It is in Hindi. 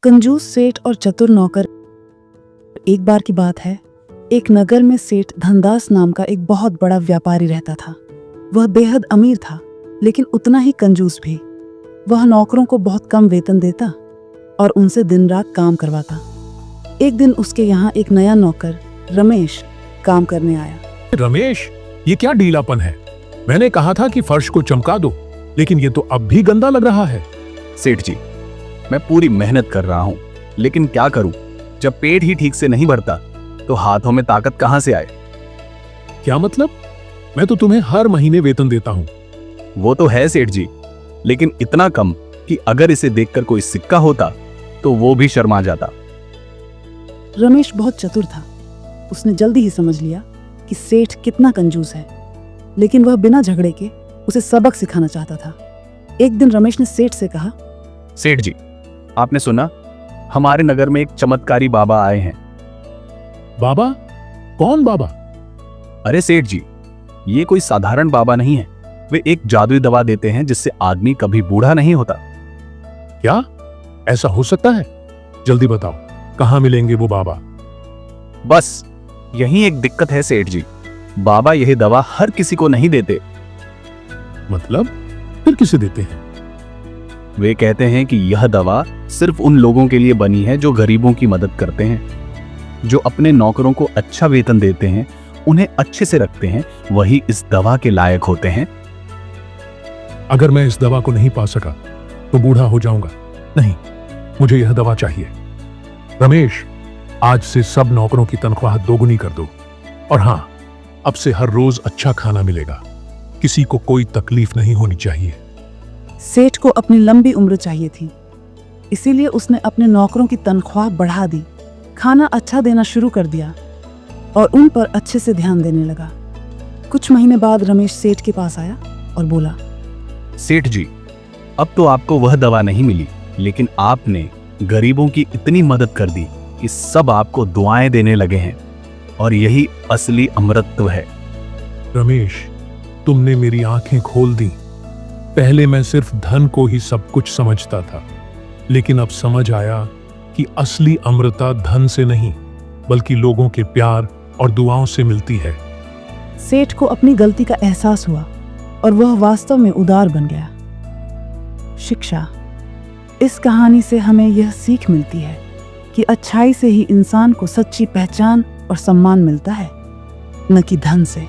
कंजूस सेठ और चतुर नौकर। एक बार की बात है, एक नगर में सेठ धनदास नाम का एक बहुत बड़ा व्यापारी रहता था। वह बेहद अमीर था, लेकिन उतना ही कंजूस भी। वह नौकरों को बहुत कम वेतन देता और उनसे दिन रात काम करवाता। एक दिन उसके यहाँ एक नया नौकर रमेश काम करने आया। रमेश, ये क्या ढीलापन है? मैंने कहा था कि फर्श को चमका दो, लेकिन ये तो अब भी गंदा लग रहा है। सेठ जी, मैं पूरी मेहनत कर रहा हूँ, लेकिन क्या करूँ, जब पेट ही ठीक से नहीं भरता तो हाथों में ताकत कहाँ से आए? क्या मतलब? मैं तो तुम्हें हर महीने वेतन देता हूँ। वो तो है सेठ जी, लेकिन इतना कम कि अगर इसे देखकर कोई सिक्का होता तो वो भी शर्मा जाता। रमेश बहुत चतुर था। उसने जल्दी ही समझ लिया कि सेठ कितना कंजूस है, लेकिन वह बिना झगड़े के उसे सबक सिखाना चाहता था। एक दिन रमेश ने सेठ से कहा, सेठ जी, आपने सुना, हमारे नगर में एक चमत्कारी बाबा आए हैं। बाबा? कौन बाबा? अरे सेठ जी, ये कोई साधारण बाबा नहीं है। वे एक जादुई दवा देते हैं जिससे आदमी कभी बूढ़ा नहीं होता। क्या ऐसा हो सकता है? जल्दी बताओ, कहाँ मिलेंगे वो बाबा? बस यही एक दिक्कत है सेठ जी, बाबा यह दवा हर किसी को नहीं देते। मतलब फिर किसे देते हैं? वे कहते हैं कि यह दवा सिर्फ उन लोगों के लिए बनी है जो गरीबों की मदद करते हैं, जो अपने नौकरों को अच्छा वेतन देते हैं, उन्हें अच्छे से रखते हैं, वही इस दवा के लायक होते हैं। अगर मैं इस दवा को नहीं पा सका तो बूढ़ा हो जाऊंगा। नहीं, मुझे यह दवा चाहिए। रमेश, आज से सब नौकरों की तनख्वाह दोगुनी कर दो। और हां, अब से हर रोज अच्छा खाना मिलेगा। किसी को कोई तकलीफ नहीं होनी चाहिए। सेठ को अपनी लंबी उम्र चाहिए थी, इसीलिए उसने अपने नौकरों की तनख्वाह बढ़ा दी, खाना अच्छा देना शुरू कर दिया और उन पर अच्छे से ध्यान देने लगा। कुछ महीने बाद रमेश सेठ के पास आया और बोला, सेठ जी, अब तो आपको वह दवा नहीं मिली, लेकिन आपने गरीबों की इतनी मदद कर दी कि सब आपको दुआएं देने लगे हैं, और यही असली अमृतत्व है। रमेश, तुमने मेरी आंखें खोल दी। पहले मैं सिर्फ धन को ही सब कुछ समझता था, लेकिन अब समझ आया कि असली अमृता धन से नहीं, बल्कि लोगों के प्यार और दुआओं से मिलती है। सेठ को अपनी गलती का एहसास हुआ और वह वास्तव में उदार बन गया। शिक्षा। इस कहानी से हमें यह सीख मिलती है कि अच्छाई से ही इंसान को सच्ची पहचान और सम्मान मिलता है, न कि धन से।